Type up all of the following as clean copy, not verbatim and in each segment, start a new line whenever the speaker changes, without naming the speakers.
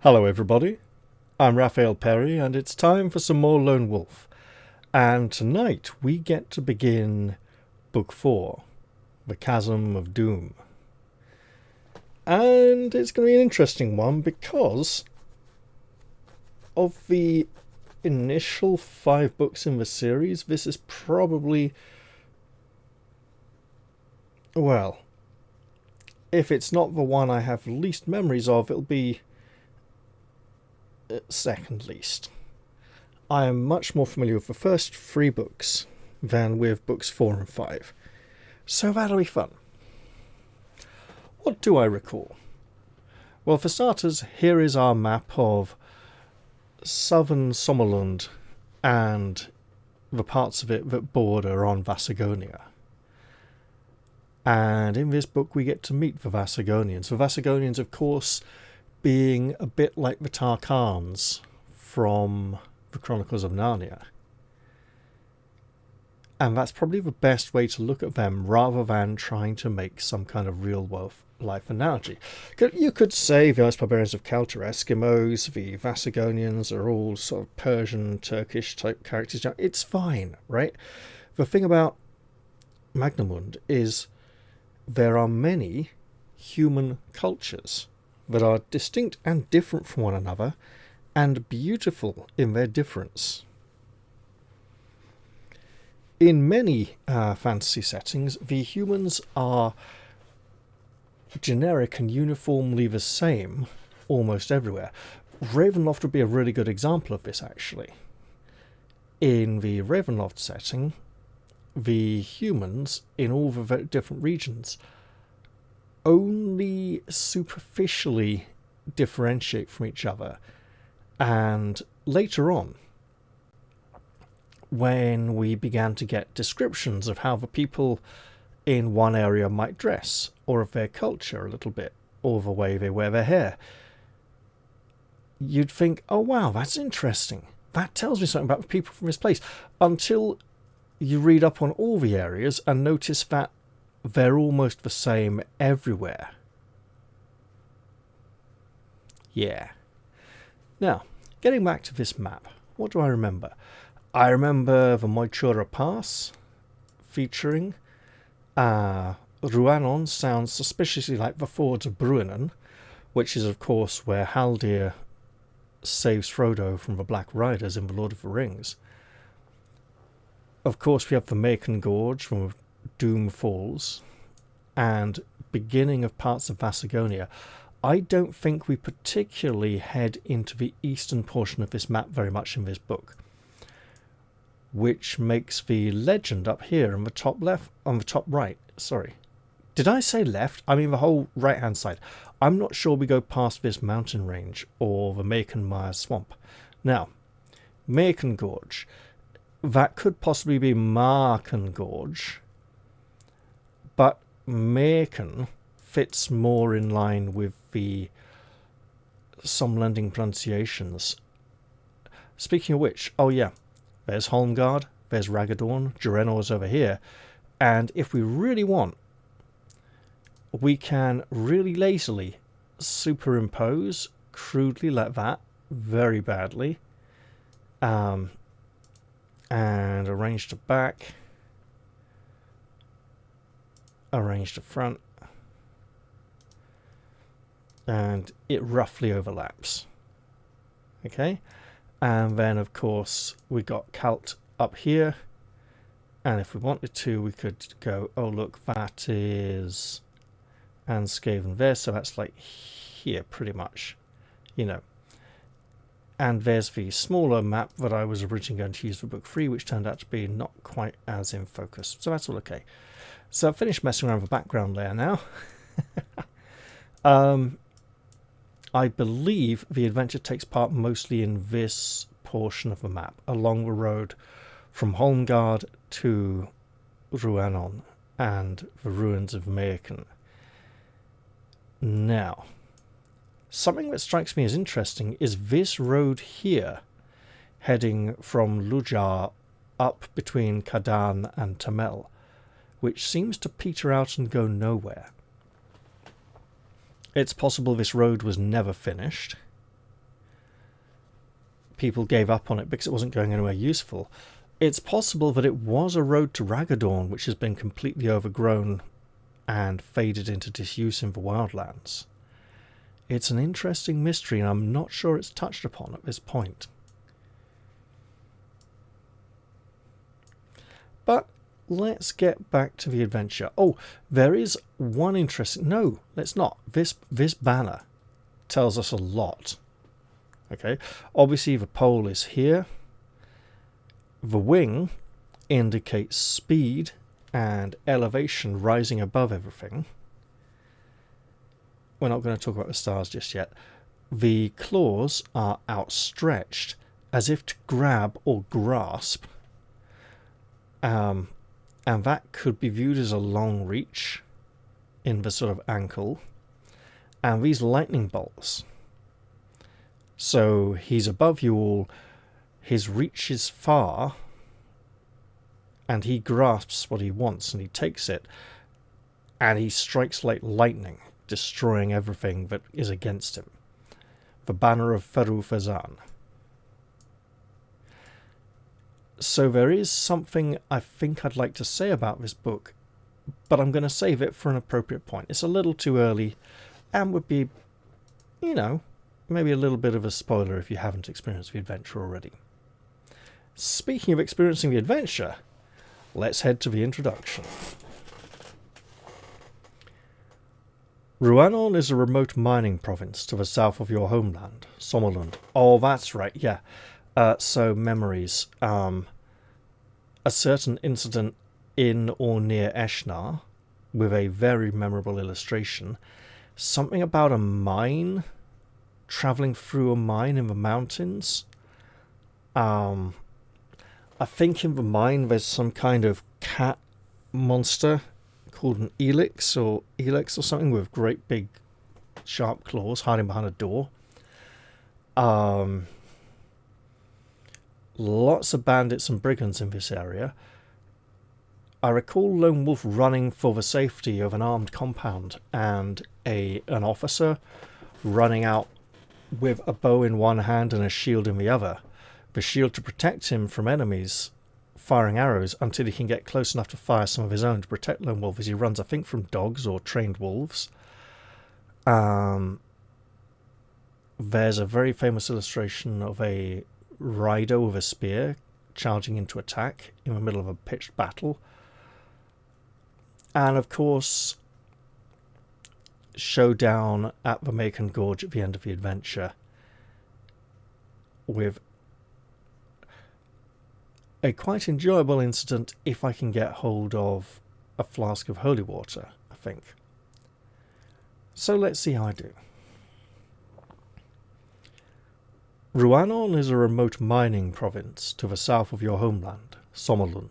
Hello everybody, I'm Raphael Perry and it's time for some more Lone Wolf. And tonight we get to begin Book 4, The Chasm of Doom. And it's going to be an interesting one because of the initial 5 books in the series, this is probably, well, if it's not the one I have least memories of, it'll be second least. I am much more familiar with the first 3 books than with books 4 and 5. So that'll be fun. What do I recall? Well, for starters, here is our map of southern Sommerlund and the parts of it that border on Vasagonia. And in this book we get to meet the Vasagonians. The Vasagonians, of course, being a bit like the Tarkans from the Chronicles of Narnia. And that's probably the best way to look at them rather than trying to make some kind of real life analogy. You could say the Ice Barbarians of Kelt are Eskimos, the Vasagonians are all sort of Persian, Turkish type characters. It's fine, right? The thing about Magnamund is there are many human cultures that are distinct and different from one another and beautiful in their difference. In many fantasy settings, the humans are generic and uniformly the same almost everywhere. Ravenloft would be a really good example of this, actually. In the Ravenloft setting, the humans in all the different regions only superficially differentiate from each other. And later on, when we began to get descriptions of how the people in one area might dress, or of their culture a little bit, or the way they wear their hair, you'd think, oh wow, that's interesting. That tells me something about the people from this place. Until you read up on all the areas and notice that they're almost the same everywhere. Yeah. Now, getting back to this map, what do I remember? I remember the Moichura Pass featuring Ruanon sounds suspiciously like the fords of Ruanon, which is of course where Haldir saves Frodo from the Black Riders in The Lord of the Rings. Of course we have the Macon Gorge from Doom Falls and beginning of parts of Vasagonia. I don't think we particularly head into the eastern portion of this map very much in this book, which makes the legend up here on the top left, on the top right, sorry. Did I say left? I mean the whole right hand side. I'm not sure we go past this mountain range or the Macon Mire Swamp. Now, Macon Gorge. That could possibly be Marken Gorge, but Macon fits more in line with the Somlending pronunciations. Speaking of which, oh yeah, there's Holmgard, there's Raggadorn, Durenor's over here, and if we really want, we can really lazily superimpose, crudely like that, very badly, and arrange the back, arrange the front, and it roughly overlaps. Okay, and then of course we got Kalt up here, and if we wanted to we could go, oh look, that is Anscaven there, so that's like here pretty much, you know. And there's the smaller map that I was originally going to use for book 3, which turned out to be not quite as in focus, so that's all okay. So I've finished messing around with the background layer now. I believe the adventure takes part mostly in this portion of the map, along the road from Holmgard to Ruanon and the ruins of Macon. Now, something that strikes me as interesting is this road here, heading from Lujar up between Kadan and Tamel, which seems to peter out and go nowhere. It's possible this road was never finished, people gave up on it because it wasn't going anywhere useful. It's possible that it was a road to Ragadan, which has been completely overgrown and faded into disuse in the wildlands. It's an interesting mystery, and I'm not sure it's touched upon at this point. But let's get back to the adventure. Oh, there is one interesting... No, let's not. This banner tells us a lot. Okay, obviously the pole is here. The wing indicates speed and elevation rising above everything. We're not going to talk about the stars just yet. The claws are outstretched as if to grab or grasp. And that could be viewed as a long reach in the sort of ankle. And these lightning bolts. So he's above you all. His reach is far. And he grasps what he wants and he takes it. And he strikes like lightning, destroying everything that is against him. The banner of Feru Fezan. So there is something I think I'd like to say about this book, but I'm going to save it for an appropriate point. It's a little too early and would be, you know, maybe a little bit of a spoiler if you haven't experienced the adventure already. Speaking of experiencing the adventure, let's head to the introduction. Ruanon is a remote mining province to the south of your homeland, Sommerlund. Oh, that's right, yeah. So, memories. A certain incident in or near Eshnar, with a very memorable illustration. Something about a mine, travelling through a mine in the mountains. I think in the mine there's some kind of cat monster called an elix or something with great big sharp claws hiding behind a door. Lots of bandits and brigands in this area. I recall Lone Wolf running for the safety of an armed compound and an officer running out with a bow in one hand and a shield in the other. The shield to protect him from enemies firing arrows until he can get close enough to fire some of his own to protect Lone Wolf as he runs, I think, from dogs or trained wolves. There's a very famous illustration of a rider with a spear charging into attack in the middle of a pitched battle. And of course, showdown at the Macon Gorge at the end of the adventure with a quite enjoyable incident if I can get hold of a flask of holy water, I think. So let's see how I do. Ruanon is a remote mining province to the south of your homeland, Sommerlund.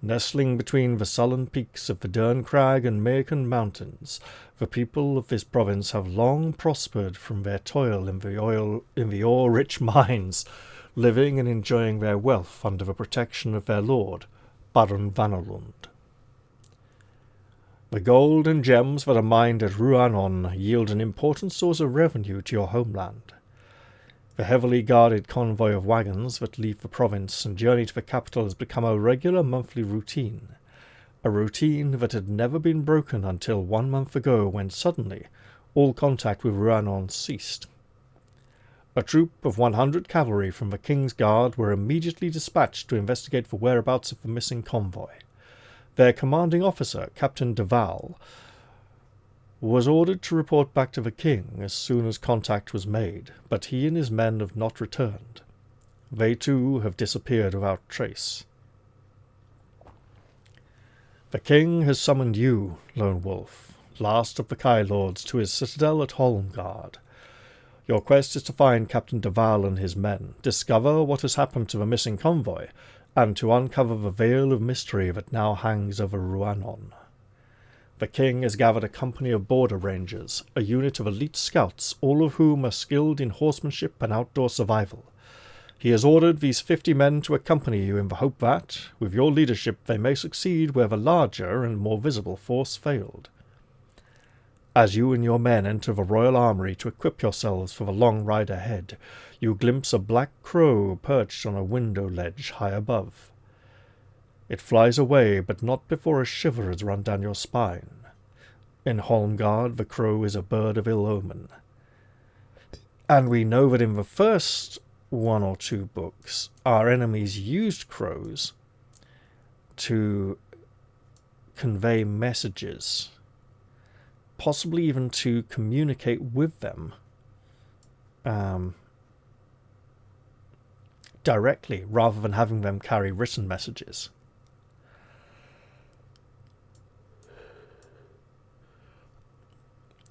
Nestling between the sullen peaks of the Derncrag and Macon Mountains, the people of this province have long prospered from their toil in the ore-rich mines, living and enjoying their wealth under the protection of their lord, Baron Vanalund. The gold and gems that are mined at Ruanon yield an important source of revenue to your homeland. The heavily guarded convoy of wagons that leave the province and journey to the capital has become a regular monthly routine. A routine that had never been broken until 1 month ago when suddenly all contact with Ruanon ceased. A troop of 100 cavalry from the King's Guard were immediately dispatched to investigate the whereabouts of the missing convoy. Their commanding officer, Captain Deval, was ordered to report back to the king as soon as contact was made, but he and his men have not returned. They too have disappeared without trace. The king has summoned you, Lone Wolf, last of the Kai Lords, to his citadel at Holmgard. Your quest is to find Captain Deval and his men, discover what has happened to the missing convoy, and to uncover the veil of mystery that now hangs over Ruanon. The king has gathered a company of border rangers, a unit of elite scouts, all of whom are skilled in horsemanship and outdoor survival. He has ordered these 50 men to accompany you in the hope that, with your leadership, they may succeed where the larger and more visible force failed. As you and your men enter the royal armory to equip yourselves for the long ride ahead, you glimpse a black crow perched on a window ledge high above. It flies away, but not before a shiver has run down your spine. In Holmgard, the crow is a bird of ill omen. And we know that in the first 1 or 2 books, our enemies used crows to convey messages, possibly even to communicate with them directly, rather than having them carry written messages.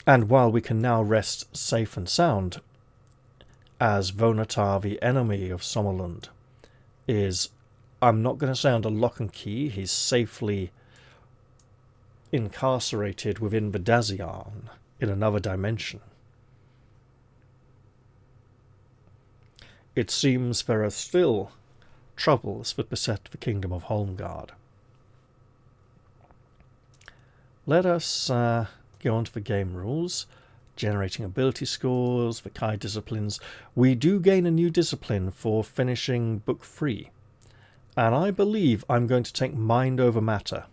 And while we can now rest safe and sound, as Vonatar, the enemy of Sommerlund, is, I'm not going to say under lock and key, he's safely incarcerated within the Dazian in another dimension. It seems there are still troubles that beset the kingdom of Holmgard. Let us go on to the game rules. Generating ability scores, the Kai disciplines. We do gain a new discipline for finishing book 3. And I believe I'm going to take mind over matter.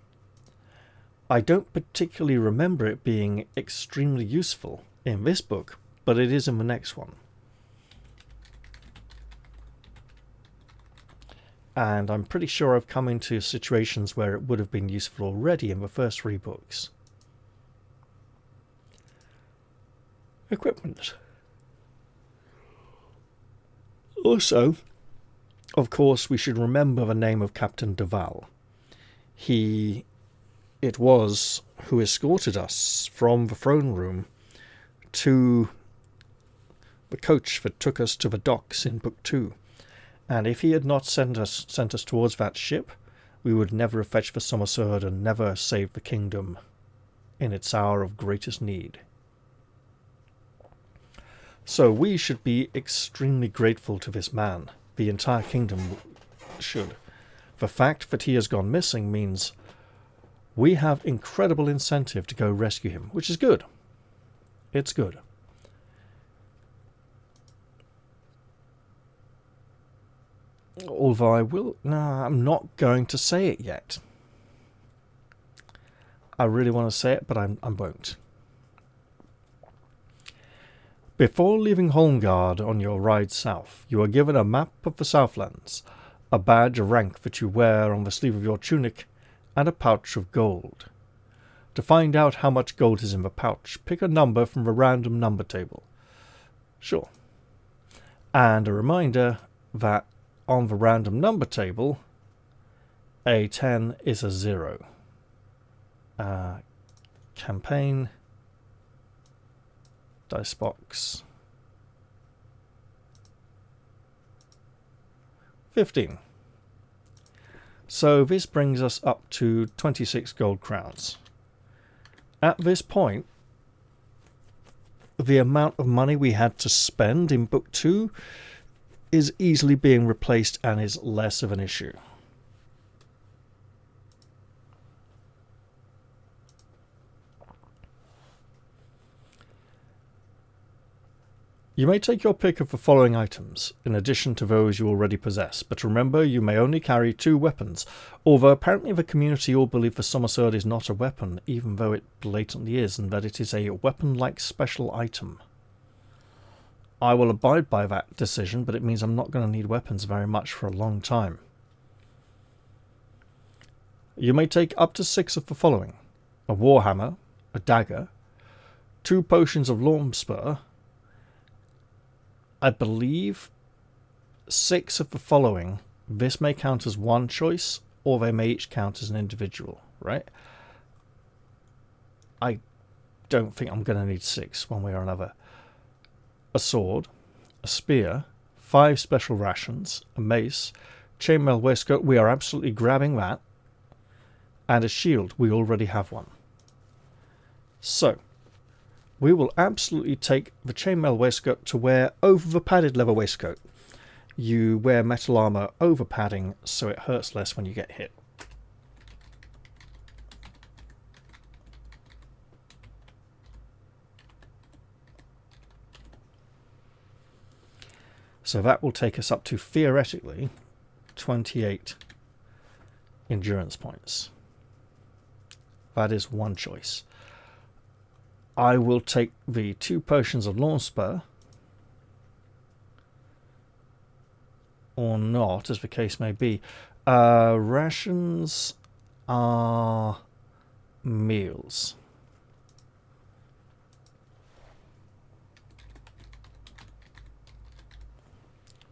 I don't particularly remember it being extremely useful in this book, but it is in the next one. And I'm pretty sure I've come into situations where it would have been useful already in the first 3 books. Equipment. Also, of course, we should remember the name of Captain Duval. It was who escorted us from the throne room to the coach that took us to the docks in Book 2. And if he had not sent us towards that ship, we would never have fetched the Summer Sword and never saved the kingdom in its hour of greatest need. So we should be extremely grateful to this man. The entire kingdom should. The fact that he has gone missing means we have incredible incentive to go rescue him, which is good. It's good. Although I'm not going to say it yet. I really want to say it, but I won't. Before leaving Holmgard on your ride south, you are given a map of the Southlands, a badge of rank that you wear on the sleeve of your tunic, and a pouch of gold. To find out how much gold is in the pouch, pick a number from the random number table. Sure. And a reminder that on the random number table, a 10 is a 0. Campaign, dice box, 15. So this brings us up to 26 gold crowns. At this point, the amount of money we had to spend in Book 2 is easily being replaced and is less of an issue. You may take your pick of the following items, in addition to those you already possess, but remember you may only carry 2 weapons, although apparently the community all believe the Summer Sword is not a weapon, even though it blatantly is, and that it is a weapon-like special item. I will abide by that decision, but it means I'm not going to need weapons very much for a long time. You may take up to 6 of the following: a warhammer, a dagger, 2 potions of Lormspur, I believe 6 of the following. This may count as one choice, or they may each count as an individual, right? I don't think I'm going to need 6 one way or another. A sword, a spear, 5 special rations, a mace, chainmail waistcoat, we are absolutely grabbing that, and a shield, we already have one. So, we will absolutely take the chainmail waistcoat to wear over the padded leather waistcoat. You wear metal armor over padding so it hurts less when you get hit. So that will take us up to, theoretically, 28 endurance points. That is one choice. I will take the 2 potions of lawn spur, or not, as the case may be. Rations are meals.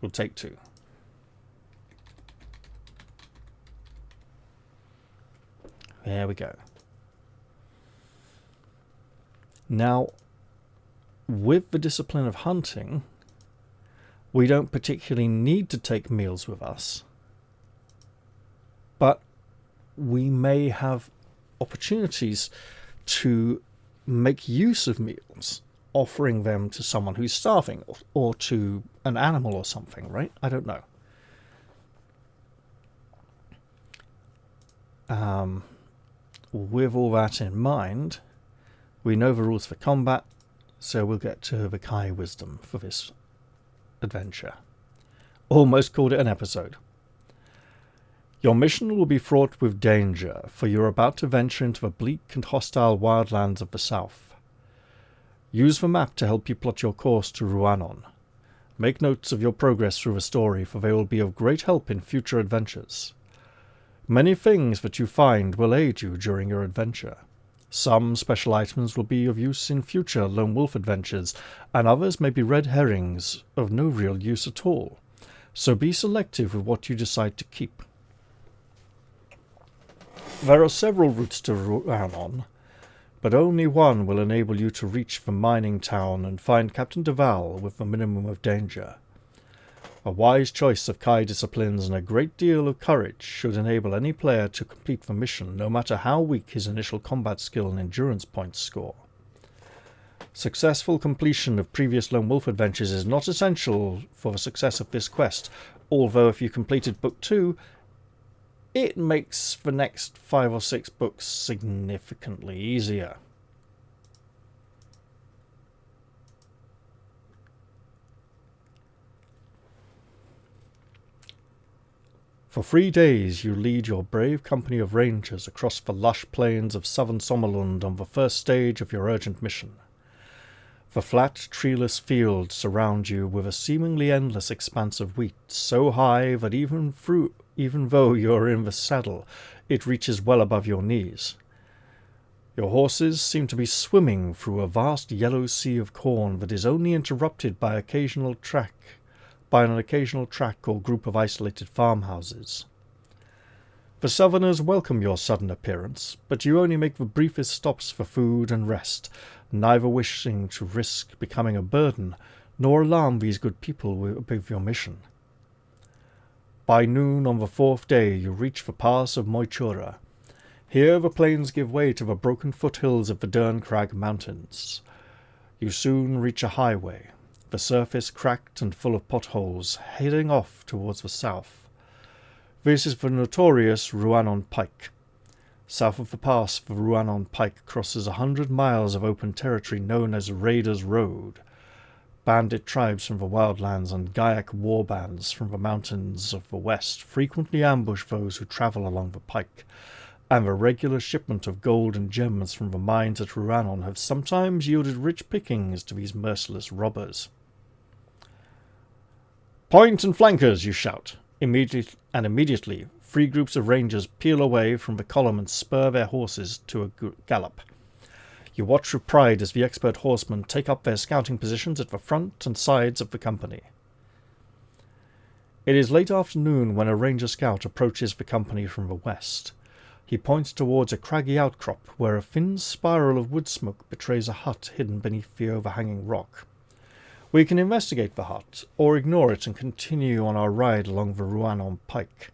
We'll take 2. There we go. Now, with the discipline of hunting, we don't particularly need to take meals with us, but we may have opportunities to make use of meals, offering them to someone who's starving, or to an animal or something, right? I don't know. With all that in mind, we know the rules for combat, so we'll get to the Kai wisdom for this adventure. Almost called it an episode. Your mission will be fraught with danger, for you're about to venture into the bleak and hostile wildlands of the south. Use the map to help you plot your course to Ruanon. Make notes of your progress through the story, for they will be of great help in future adventures. Many things that you find will aid you during your adventure. Some special items will be of use in future lone wolf adventures, and others may be red herrings of no real use at all. So be selective with what you decide to keep. There are several routes to Ruanon, but only one will enable you to reach the mining town and find Captain Duval with the minimum of danger. A wise choice of Kai disciplines and a great deal of courage should enable any player to complete the mission, no matter how weak his initial combat skill and endurance points score. Successful completion of previous lone wolf adventures is not essential for the success of this quest, although if you completed Book 2, it makes the next 5 or 6 books significantly easier. For 3 days you lead your brave company of rangers across the lush plains of southern Sommerlund on the first stage of your urgent mission. The flat, treeless fields surround you with a seemingly endless expanse of wheat, so high that even though you're in the saddle, it reaches well above your knees. Your horses seem to be swimming through a vast yellow sea of corn that is only interrupted by an occasional track or group of isolated farmhouses. The southerners welcome your sudden appearance, but you only make the briefest stops for food and rest, neither wishing to risk becoming a burden, nor alarm these good people with your mission. By noon on the 4th day you reach the pass of Moichura. Here the plains give way to the broken foothills of the Derncrag Mountains. You soon reach a highway, the surface cracked and full of potholes, heading off towards the south. This is the notorious Ruanon Pike. South of the pass, the Ruanon Pike crosses 100 miles of open territory known as Raiders' Road. Bandit tribes from the wildlands and Gaiac warbands from the mountains of the west frequently ambush those who travel along the pike, and the regular shipment of gold and gems from the mines at Ruanon have sometimes yielded rich pickings to these merciless robbers. "Point and flankers!" you shout. Immediately, 3 groups of rangers peel away from the column and spur their horses to a gallop. You watch with pride as the expert horsemen take up their scouting positions at the front and sides of the company. It is late afternoon when a ranger scout approaches the company from the west. He points towards a craggy outcrop where a thin spiral of wood smoke betrays a hut hidden beneath the overhanging rock. We can investigate the hut, or ignore it and continue on our ride along the Ruanon Pike.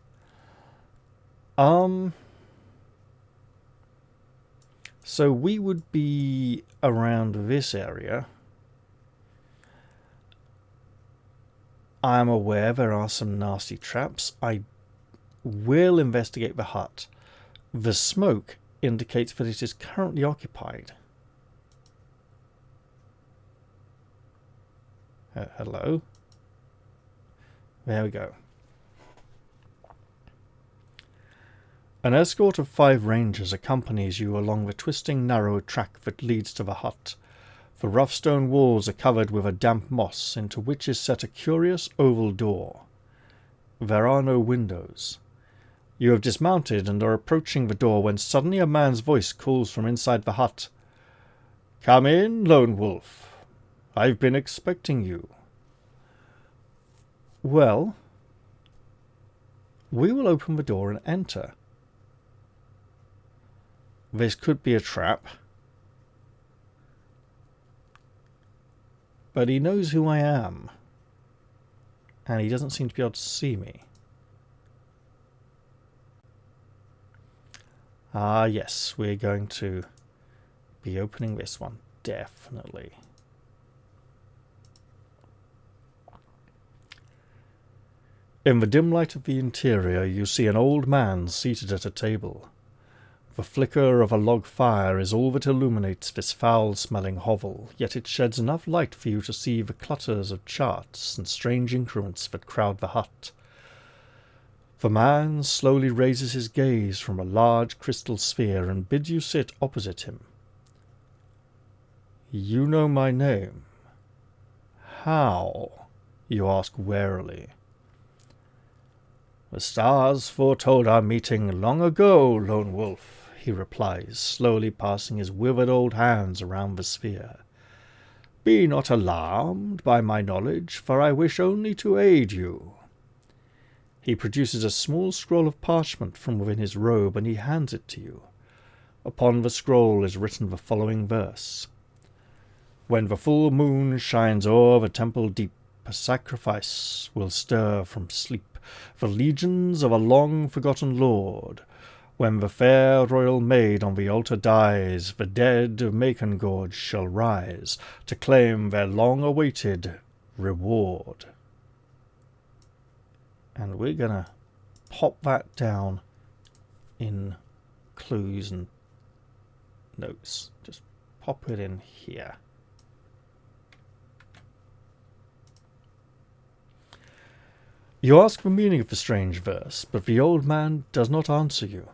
So we would be around this area. I am aware there are some nasty traps. I will investigate the hut. The smoke indicates that it is currently occupied. Hello? There we go. An escort of 5 rangers accompanies you along the twisting narrow track that leads to the hut. The rough stone walls are covered with a damp moss, into which is set a curious oval door. There are no windows. You have dismounted and are approaching the door when suddenly a man's voice calls from inside the hut. "Come in, Lone Wolf. I've been expecting you." Well, we will open the door and enter. This could be a trap. But he knows who I am. And he doesn't seem to be able to see me. Ah, yes, we're going to be opening this one, definitely. In the dim light of the interior, you see an old man seated at a table. The flicker of a log fire is all that illuminates this foul-smelling hovel, yet it sheds enough light for you to see the clutters of charts and strange increments that crowd the hut. The man slowly raises his gaze from a large crystal sphere and bids you sit opposite him. "You know my name." "How?" you ask warily. "The stars foretold our meeting long ago, Lone Wolf," he replies, slowly passing his withered old hands around the sphere. "Be not alarmed by my knowledge, for I wish only to aid you." He produces a small scroll of parchment from within his robe, and he hands it to you. Upon the scroll is written the following verse. "When the full moon shines o'er the temple deep, a sacrifice will stir from sleep the legions of a long-forgotten lord. When the fair royal maid on the altar dies, the dead of Macon shall rise to claim their long-awaited reward." And we're going to pop that down in clues and notes. Just pop it in here. You ask the meaning of the strange verse, but the old man does not answer you.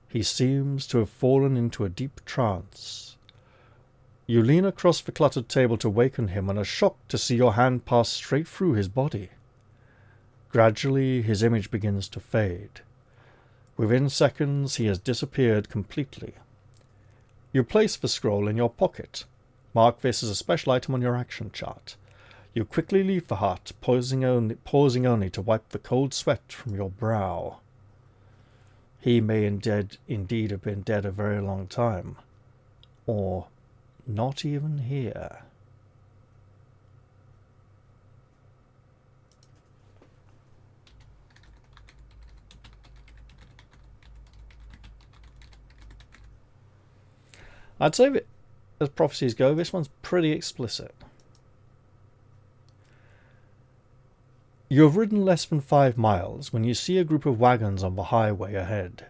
He seems to have fallen into a deep trance. You lean across the cluttered table to waken him and are shocked to see your hand pass straight through his body. Gradually his image begins to fade. Within seconds he has disappeared completely. You place the scroll in your pocket. Mark this as a special item on your action chart. You quickly leave the hut, pausing only to wipe the cold sweat from your brow. He may indeed have been dead a very long time. Or not even here. I'd say that, as prophecies go, this one's pretty explicit. You have ridden less than 5 miles when you see a group of wagons on the highway ahead.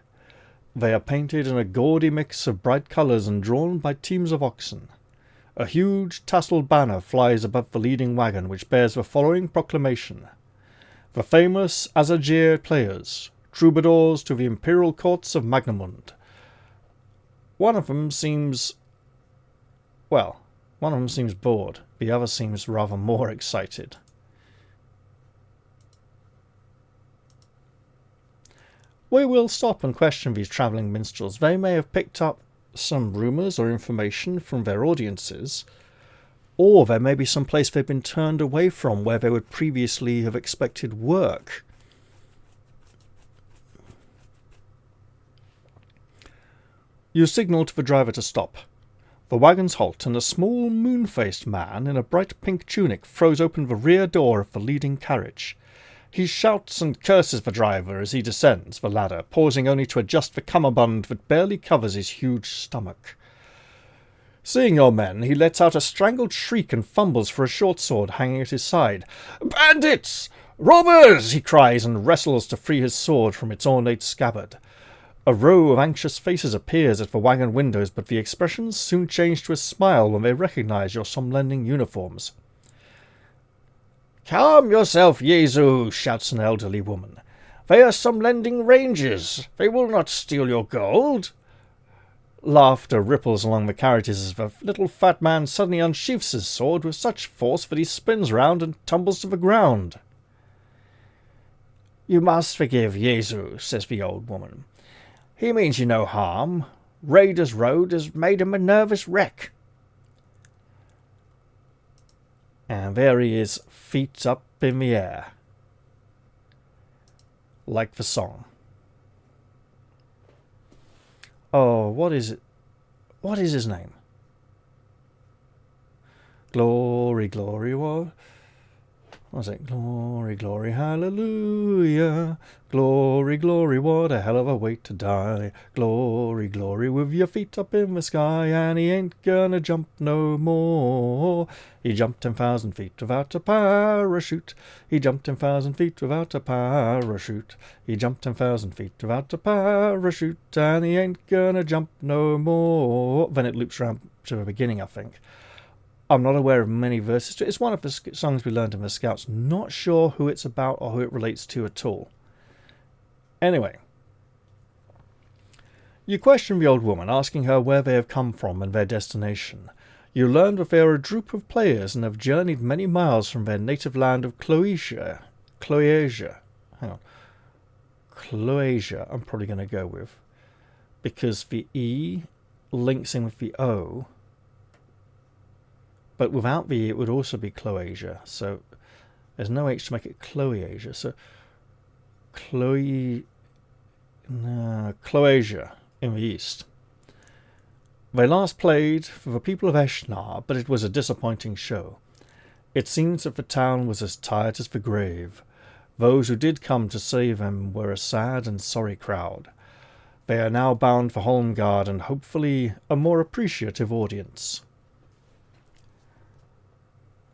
They are painted in a gaudy mix of bright colours and drawn by teams of oxen. A huge tasseled banner flies above the leading wagon, which bears the following proclamation. The famous Azagir players, troubadours to the imperial courts of Magnamund. One of them seems bored. The other seems rather more excited. We will stop and question these travelling minstrels. They may have picked up some rumours or information from their audiences, or there may be some place they've been turned away from where they would previously have expected work. You signal to the driver to stop. The wagons halt, and a small moon-faced man in a bright pink tunic throws open the rear door of the leading carriage. He shouts and curses the driver as he descends the ladder, pausing only to adjust the cummerbund that barely covers his huge stomach. Seeing your men, he lets out a strangled shriek and fumbles for a short sword hanging at his side. "Bandits! Robbers!" he cries, and wrestles to free his sword from its ornate scabbard. A row of anxious faces appears at the wagon windows, but the expressions soon change to a smile when they recognize your Somlending uniforms. Calm yourself, Jesu, shouts an elderly woman. They are some lending rangers. They will not steal your gold. Laughter ripples along the carriages as the little fat man suddenly unsheaths his sword with such force that he spins round and tumbles to the ground. You must forgive Jesu, says the old woman. He means you no harm. Raiders' Road has made him a nervous wreck. And there he is, feet up in the air. Like the song. Oh, what is it? What is his name? Glory, glory, what? What was it? Glory, glory, hallelujah. Glory, glory, what a hell of a way to die. Glory, glory, with your feet up in the sky, and he ain't gonna jump no more. He jumped 10,000 feet without a parachute. He jumped 10,000 feet without a parachute. He jumped 10,000 feet without a parachute, and he ain't gonna jump no more. Then it loops around to the beginning, I think. I'm not aware of many verses to it. It's one of the songs we learned in the Scouts. Not sure who it's about or who it relates to at all. Anyway. You question the old woman, asking her where they have come from and their destination. You learn that they are a group of players and have journeyed many miles from their native land of Cloasia. Hang on. Cloasia, I'm probably going to go with. Because the E links in with the O. But without the E, it would also be Cloasia. So there's no H to make it Cloasia. So Cloasia in the east. They last played for the people of Eshnar, but it was a disappointing show. It seems that the town was as tired as the grave. Those who did come to save them were a sad and sorry crowd. They are now bound for Holmgard and hopefully a more appreciative audience.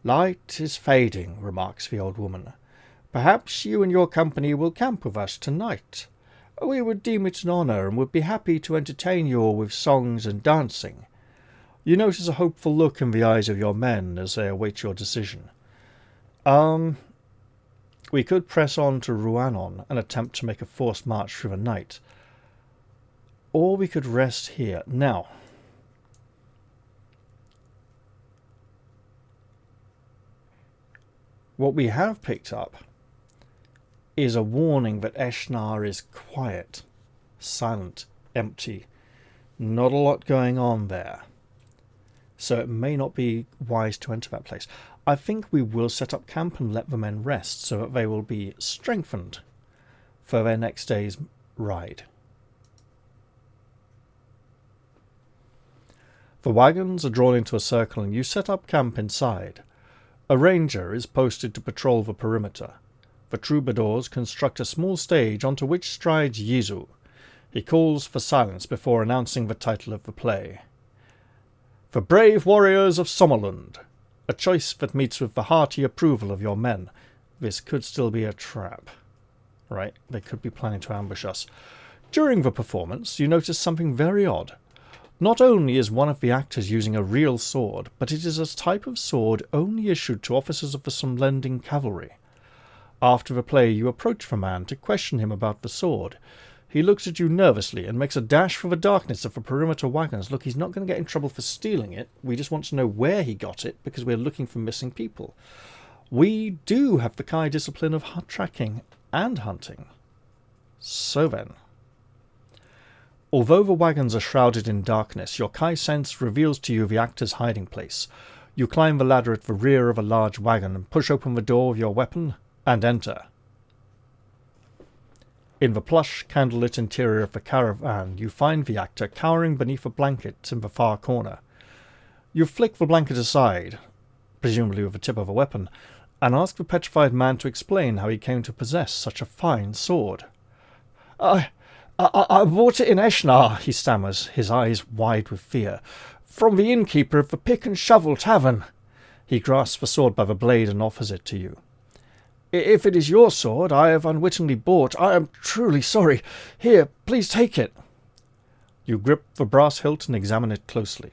Light is fading, remarks the old woman. Perhaps you and your company will camp with us tonight. We would deem it an honour and would be happy to entertain you all with songs and dancing. You notice a hopeful look in the eyes of your men as they await your decision. We could press on to Ruanon and attempt to make a forced march through the night. Or we could rest here. Now, what we have picked up is a warning that Eshnar is quiet, silent, empty. Not a lot going on there. So it may not be wise to enter that place. I think we will set up camp and let the men rest so that they will be strengthened for their next day's ride. The wagons are drawn into a circle and you set up camp inside. A ranger is posted to patrol the perimeter. The troubadours construct a small stage onto which strides Jesu. He calls for silence before announcing the title of the play. The Brave Warriors of Sommerlund. A choice that meets with the hearty approval of your men. This could still be a trap. Right, they could be planning to ambush us. During the performance, you notice something very odd. Not only is one of the actors using a real sword, but it is a type of sword only issued to officers of the Somlending cavalry. After the play, you approach the man to question him about the sword. He looks at you nervously and makes a dash for the darkness of the perimeter wagons. Look, he's not going to get in trouble for stealing it. We just want to know where he got it, because we're looking for missing people. We do have the Kai discipline of tracking and hunting. So then, although the wagons are shrouded in darkness, your Kai sense reveals to you the actor's hiding place. You climb the ladder at the rear of a large wagon and push open the door with your weapon and enter. In the plush, candlelit interior of the caravan, you find the actor cowering beneath a blanket in the far corner. You flick the blanket aside, presumably with the tip of a weapon, and ask the petrified man to explain how he came to possess such a fine sword. I bought it in Eshnar, he stammers, his eyes wide with fear, from the innkeeper of the Pick and Shovel Tavern. He grasps the sword by the blade and offers it to you. If it is your sword I have unwittingly bought, I am truly sorry. Here, please take it. You grip the brass hilt and examine it closely.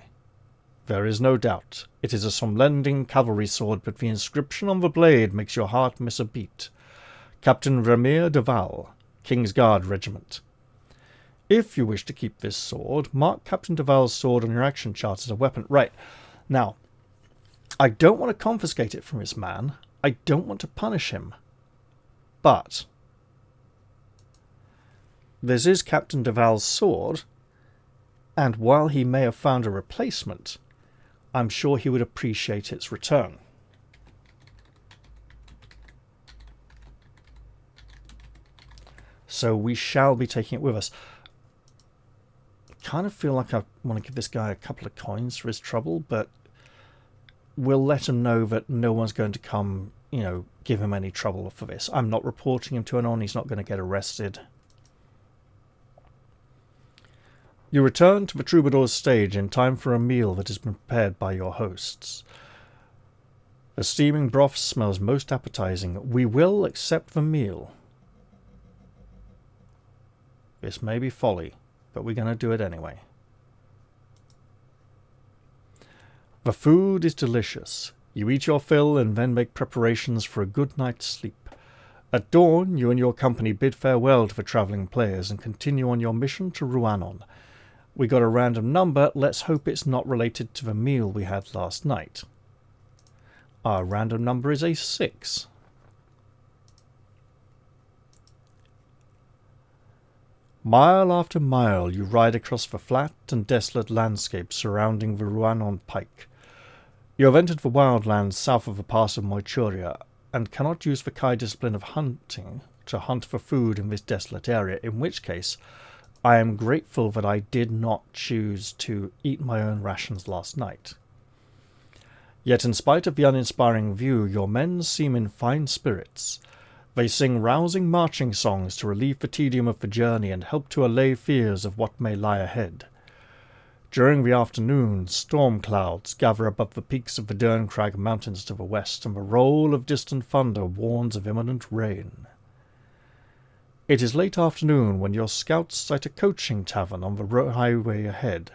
There is no doubt. It is a Somlending cavalry sword, but the inscription on the blade makes your heart miss a beat. Captain Vermeer de Val, King's Guard Regiment. If you wish to keep this sword, mark Captain de Val's sword on your action chart as a weapon. Right. Now, I don't want to confiscate it from this man. I don't want to punish him. But this is Captain de Val's sword, and while he may have found a replacement, I'm sure he would appreciate its return. So we shall be taking it with us. Kind of feel like I want to give this guy a couple of coins for his trouble, but we'll let him know that no one's going to come, give him any trouble for this. I'm not reporting him to Ruanon. He's not going to get arrested. You return to the troubadour's stage in time for a meal that has been prepared by your hosts. The steaming broth smells most appetizing. We will accept the meal. This may be folly, but we're going to do it anyway. The food is delicious. You eat your fill and then make preparations for a good night's sleep. At dawn, you and your company bid farewell to the travelling players and continue on your mission to Ruanon. We got a random number. Let's hope it's not related to the meal we had last night. Our random number is a 6. Mile after mile you ride across the flat and desolate landscape surrounding the Ruanon Pike. You have entered the wildlands south of the pass of Moituria, and cannot use the Kai discipline of hunting to hunt for food in this desolate area, in which case I am grateful that I did not choose to eat my own rations last night. Yet in spite of the uninspiring view, your men seem in fine spirits. They sing rousing marching songs to relieve the tedium of the journey and help to allay fears of what may lie ahead. During the afternoon, storm clouds gather above the peaks of the Derncrag Mountains to the west, and the roll of distant thunder warns of imminent rain. It is late afternoon when your scouts sight a coaching tavern on the highway ahead.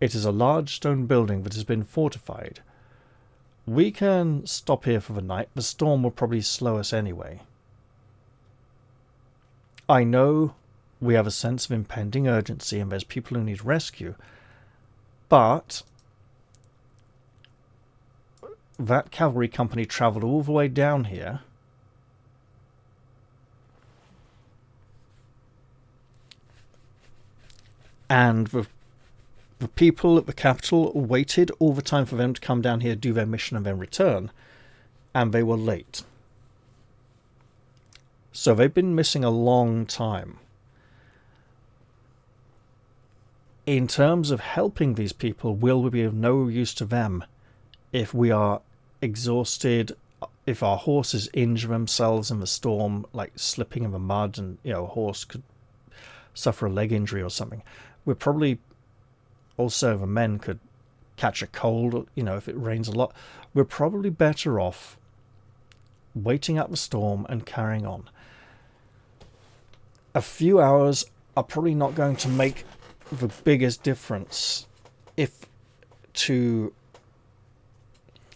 It is a large stone building that has been fortified. We can stop here for the night. The storm will probably slow us anyway. I know we have a sense of impending urgency and there's people who need rescue, but that cavalry company travelled all the way down here. And the people at the capital waited all the time for them to come down here, do their mission, and then return. And they were late. So they've been missing a long time. In terms of helping these people, will we be of no use to them if we are exhausted, if our horses injure themselves in the storm, like slipping in the mud, and a horse could suffer a leg injury or something. We're probably also, the men could catch a cold, if it rains a lot. We're probably better off waiting out the storm and carrying on. A few hours are probably not going to make the biggest difference if to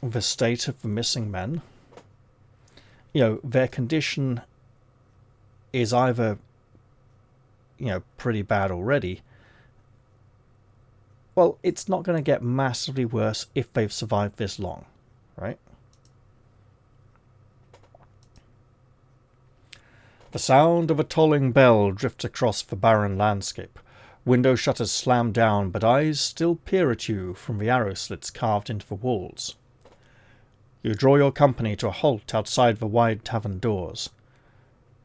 the state of the missing men. Their condition is either, pretty bad already. Well, it's not going to get massively worse if they've survived this long, right? The sound of a tolling bell drifts across the barren landscape. Window shutters slam down, but eyes still peer at you from the arrow slits carved into the walls. You draw your company to a halt outside the wide tavern doors.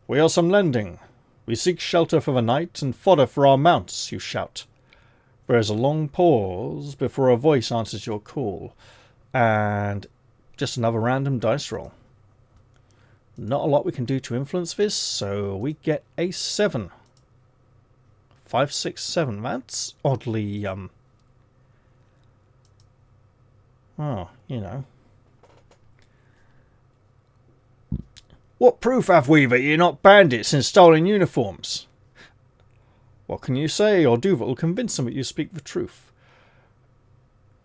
"We are Somlending. We seek shelter for the night and fodder for our mounts," you shout. There is a long pause before a voice answers your call, and just another random dice roll. Not a lot we can do to influence this, so we get a 7. 5, 6, 7. That's oddly, What proof have we that you're not bandits in stolen uniforms? What can you say or do that will convince them that you speak the truth?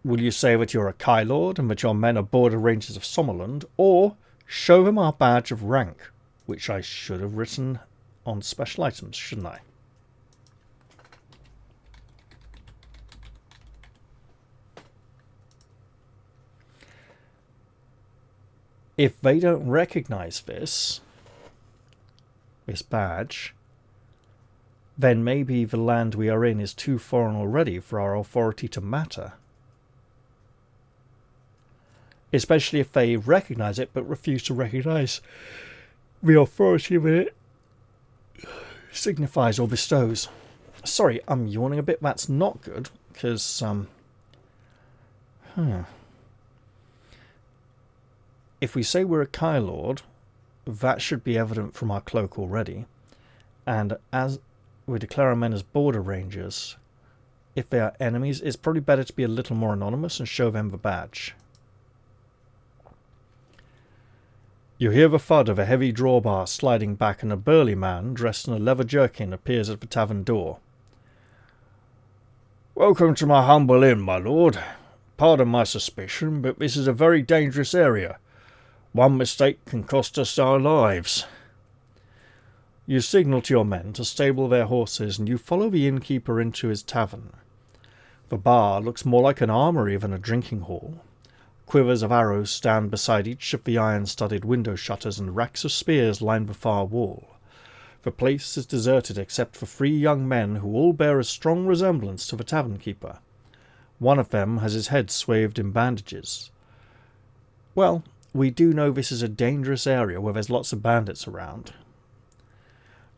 Will you say that you're a Kai Lord and that your men are border rangers of Sommerland, or show them our badge of rank, which I should have written on special items, shouldn't I? If they don't recognize this badge, then maybe the land we are in is too foreign already for our authority to matter. Especially if they recognize it but refuse to recognize the authority that it signifies or bestows. Sorry, I'm yawning a bit. That's not good, because if we say we're a Kai Lord, that should be evident from our cloak already. And as we declare our men as border rangers, if they are enemies, it's probably better to be a little more anonymous and show them the badge. You hear the thud of a heavy drawbar sliding back, and a burly man dressed in a leather jerkin appears at the tavern door. "Welcome to my humble inn, my lord. Pardon my suspicion, but this is a very dangerous area. One mistake can cost us our lives." You signal to your men to stable their horses, and you follow the innkeeper into his tavern. The bar looks more like an armoury than a drinking hall. Quivers of arrows stand beside each of the iron-studded window shutters, and racks of spears line the far wall. The place is deserted except for 3 young men who all bear a strong resemblance to the tavern keeper. One of them has his head swathed in bandages. Well, we do know this is a dangerous area where there's lots of bandits around.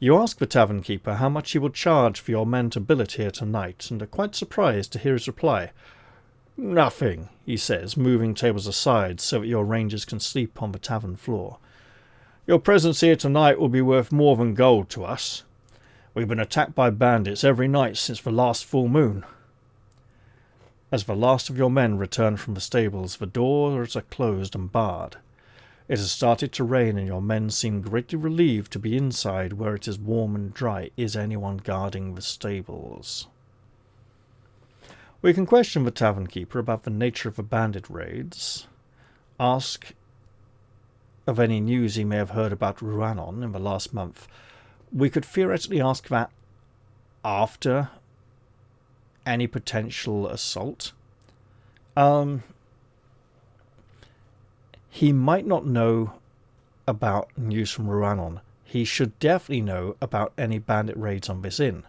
You ask the tavern keeper how much he will charge for your men to billet here tonight, and are quite surprised to hear his reply. "Nothing," he says, moving tables aside so that your rangers can sleep on the tavern floor. "Your presence here tonight will be worth more than gold to us. We've been attacked by bandits every night since the last full moon." As the last of your men return from the stables, the doors are closed and barred. It has started to rain, and your men seem greatly relieved to be inside where it is warm and dry. Is anyone guarding the stables? We can question the tavern keeper about the nature of the bandit raids, ask of any news he may have heard about Ruanon in the last month. We could theoretically ask that after any potential assault. He might not know about news from Ruanon. He should definitely know about any bandit raids on this inn.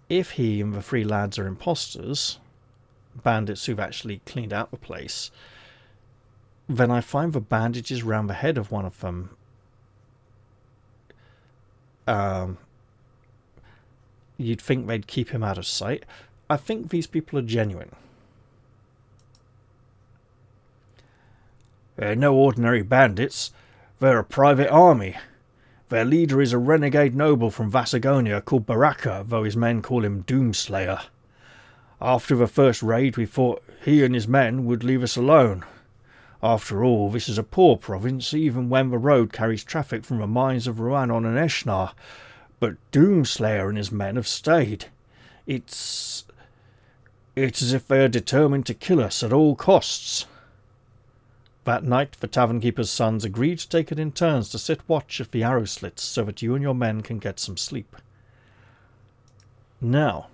If he and the 3 lads are imposters, bandits who've actually cleaned out the place, then I find the bandages round the head of one of them you'd think they'd keep him out of sight. I think these people are genuine. "They're no ordinary bandits. They're a private army. Their leader is a renegade noble from Vasagonia called Baraka, though his men call him Doomslayer. After the first raid, we thought he and his men would leave us alone. After all, this is a poor province, even when the road carries traffic from the mines of Ruanon and Eshnar. But Doomslayer and his men have stayed. It's as if they are determined to kill us at all costs." That night, the tavern keeper's sons agreed to take it in turns to sit watch at the arrow slits so that you and your men can get some sleep. Now,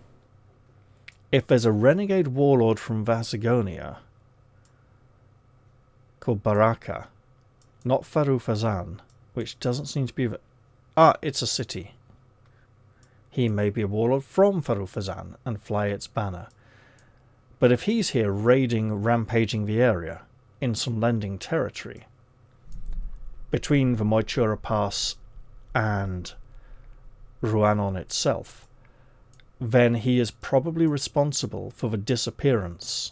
if there's a renegade warlord from Vasagonia called Baraka, not Farufazan, which doesn't seem to be it's a city. He may be a warlord from Farufazan and fly its banner. But if he's here rampaging the area, in some lending territory, between the Moitura Pass and Ruanon itself, then he is probably responsible for the disappearance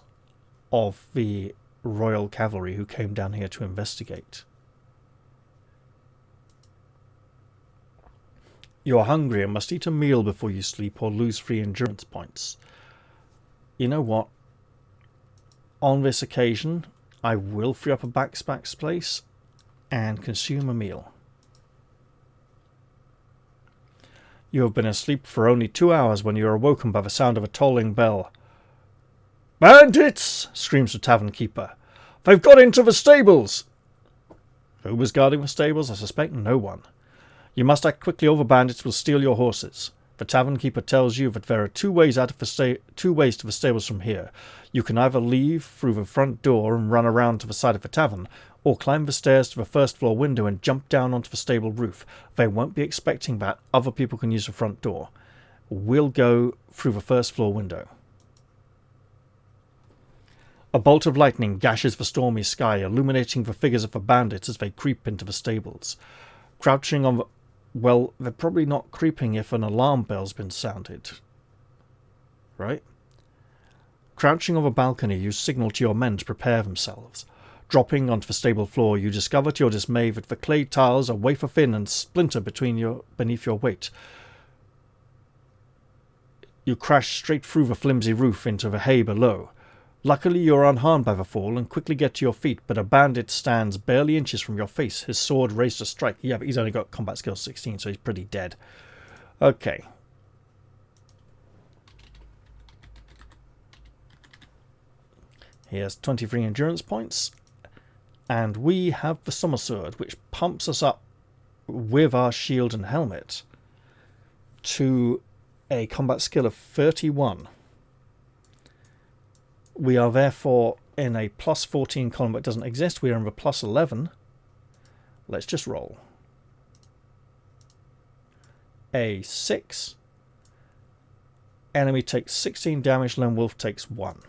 of the royal cavalry who came down here to investigate. You're hungry and must eat a meal before you sleep or lose 3 endurance points. You know what? On this occasion, I will free up a backpack's place and consume a meal. You have been asleep for only 2 hours when you are awoken by the sound of a tolling bell. "Bandits!" screams the tavern keeper. "They've got into the stables!" Who was guarding the stables? I suspect no one. You must act quickly or the bandits will steal your horses. The tavern keeper tells you that there are two ways to the stables from here. You can either leave through the front door and run around to the side of the tavern, or climb the stairs to the first floor window and jump down onto the stable roof. They won't be expecting that. Other people can use the front door. We'll go through the first floor window. A bolt of lightning gashes the stormy sky, illuminating the figures of the bandits as they creep into the stables. Crouching on the... Well, they're probably not creeping if an alarm bell's been sounded. Right? Crouching on the balcony, you signal to your men to prepare themselves. Dropping onto the stable floor, you discover to your dismay that the clay tiles are wafer thin and splinter beneath your weight. You crash straight through the flimsy roof into the hay below. Luckily, you're unharmed by the fall and quickly get to your feet, but a bandit stands barely inches from your face, his sword raised to strike. Yeah, but he's only got combat skill 16, so he's pretty dead. Okay. He has 23 endurance points. And we have the summer sword, which pumps us up with our shield and helmet to a combat skill of 31. We are therefore in a plus 14 column that doesn't exist. We are in the plus 11. Let's just roll. A 6. Enemy takes 16 damage, lone wolf takes 1.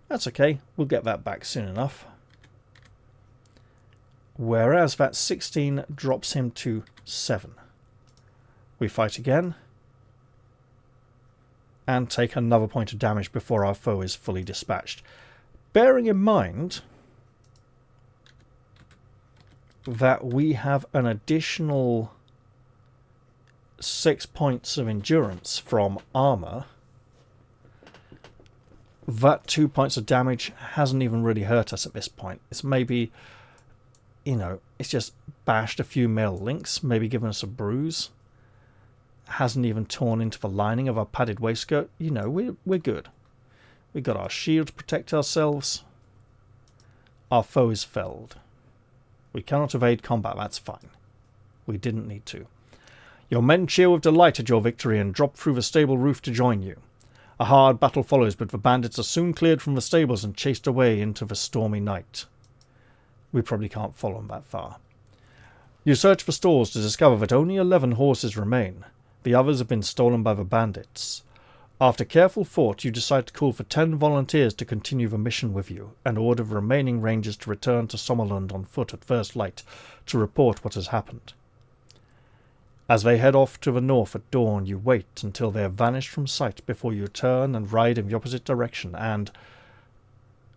That's okay. We'll get that back soon enough. Whereas that 16 drops him to 7. We fight again. And take another point of damage before our foe is fully dispatched. Bearing in mind that we have an additional 6 points of endurance from armor, that 2 points of damage hasn't even really hurt us at this point. It's maybe, you know, it's just bashed a few male links, maybe given us a bruise. Hasn't even torn into the lining of our padded waistcoat. You know, we're good. We got our shield to protect ourselves. Our foe is felled. We cannot evade combat, that's fine. We didn't need to. Your men cheer with delight at your victory and drop through the stable roof to join you. A hard battle follows, but the bandits are soon cleared from the stables and chased away into the stormy night. We probably can't follow them that far. You search for stores to discover that only 11 horses remain. The others have been stolen by the bandits. After careful thought, you decide to call for 10 volunteers to continue the mission with you, and order the remaining rangers to return to Sommerland on foot at first light to report what has happened. As they head off to the north at dawn, you wait until they have vanished from sight before you turn and ride in the opposite direction, and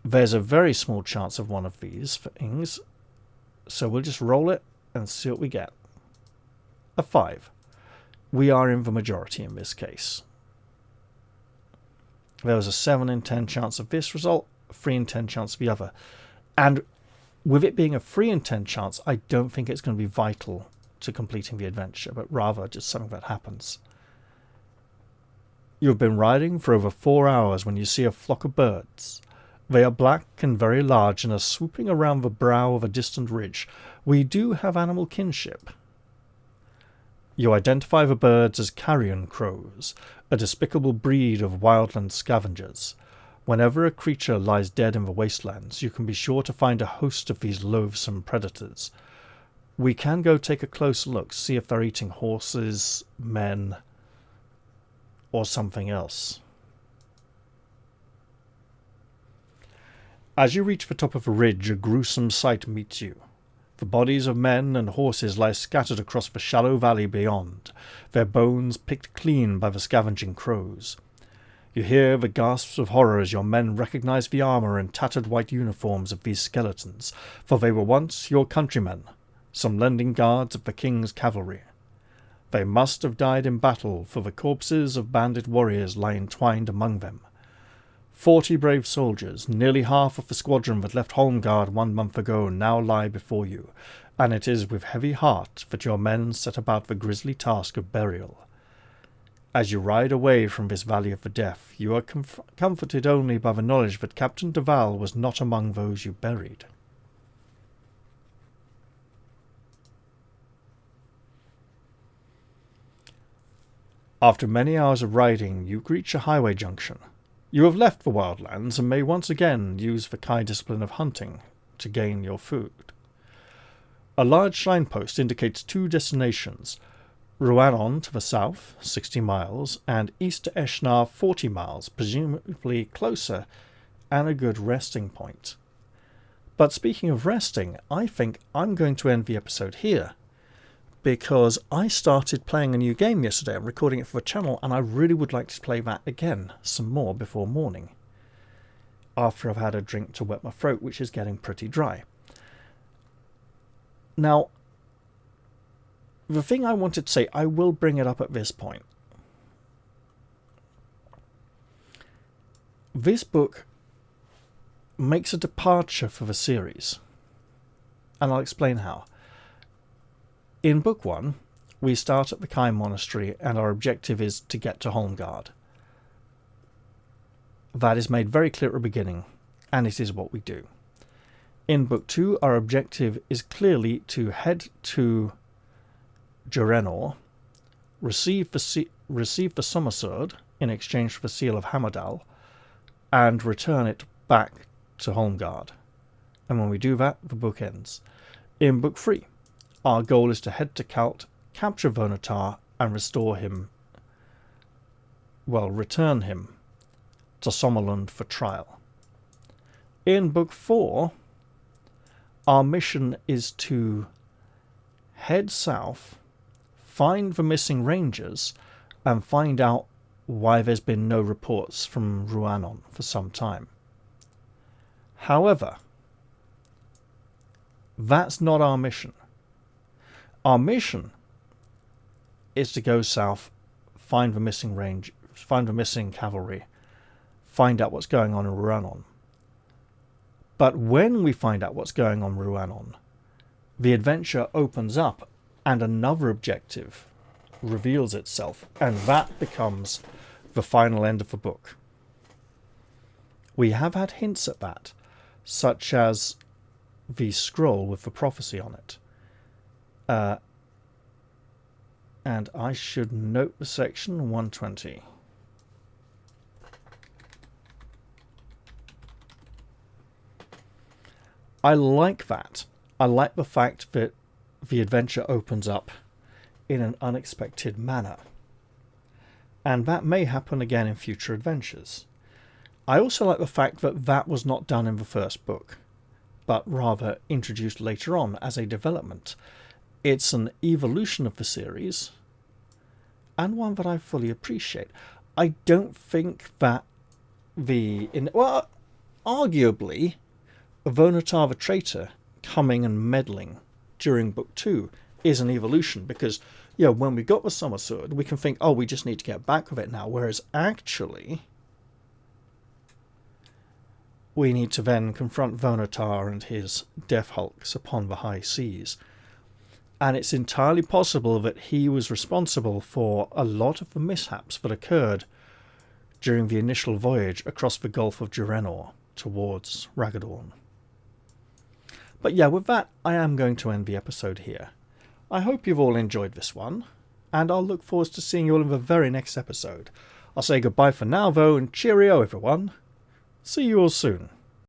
there's a very small chance of one of these things, so we'll just roll it and see what we get. A 5. We are in the majority in this case. There was a 7 in 10 chance of this result, a 3 in 10 chance of the other. And with it being a 3 in 10 chance, I don't think it's going to be vital to completing the adventure, but rather just something that happens. You have been riding for over 4 hours when you see a flock of birds. They are black and very large and are swooping around the brow of a distant ridge. We do have animal kinship. You identify the birds as carrion crows, a despicable breed of wildland scavengers. Whenever a creature lies dead in the wastelands, you can be sure to find a host of these loathsome predators. We can go take a close look, see if they're eating horses, men, or something else. As you reach the top of a ridge, a gruesome sight meets you. The bodies of men and horses lie scattered across the shallow valley beyond, their bones picked clean by the scavenging crows. You hear the gasps of horror as your men recognize the armour and tattered white uniforms of these skeletons, for they were once your countrymen, some lending guards of the king's cavalry. They must have died in battle, for the corpses of bandit warriors lie entwined among them. 40 brave soldiers, nearly half of the squadron that left Holmgard 1 month ago, now lie before you, and it is with heavy heart that your men set about the grisly task of burial. As you ride away from this valley of the death, you are comforted only by the knowledge that Captain Duval was not among those you buried. After many hours of riding, you reach a highway junction. You have left the wildlands and may once again use the Kai discipline of hunting to gain your food. A large signpost indicates two destinations: Ruanon to the south, 60 miles, and east to Eshnar, 40 miles, presumably closer and a good resting point. But speaking of resting, I think I'm going to end the episode here, because I started playing a new game yesterday. I'm recording it for the channel, and I really would like to play that again some more before morning, after I've had a drink to wet my throat, which is getting pretty dry. Now, the thing I wanted to say, I will bring it up at this point. This book makes a departure for the series, and I'll explain how. In Book 1, we start at the Kai Monastery, and our objective is to get to Holmgard. That is made very clear at the beginning, and it is what we do. In Book 2, our objective is clearly to head to Ruanon, receive the Summer Sword in exchange for the Seal of Hamadal, and return it back to Holmgard. And when we do that, the book ends. In Book 3, our goal is to head to Kalt, capture Vonotar, and return him to Sommerlund for trial. In Book 4, our mission is to head south, find the missing rangers, and find out why there's been no reports from Ruanon for some time. However, that's not our mission. Our mission is to go south, find the missing cavalry, find out what's going on in Ruanon. But when we find out what's going on in Ruanon, the adventure opens up and another objective reveals itself, and that becomes the final end of the book. We have had hints at that, such as the scroll with the prophecy on it. And I should note the section 120. I like that. I like the fact that the adventure opens up in an unexpected manner. And that may happen again in future adventures. I also like the fact that that was not done in the first book, but rather introduced later on as a development. It's an evolution of the series, and one that I fully appreciate. I don't think that arguably, Vonotar the Traitor coming and meddling during Book 2 is an evolution, because when we got the Summer Sword, we can think, oh, we just need to get back with it now, whereas actually we need to then confront Vonotar and his death hulks upon the high seas. And it's entirely possible that he was responsible for a lot of the mishaps that occurred during the initial voyage across the Gulf of Ruanon towards Raggadorn. But with that, I am going to end the episode here. I hope you've all enjoyed this one, and I'll look forward to seeing you all in the very next episode. I'll say goodbye for now, though, and cheerio, everyone. See you all soon.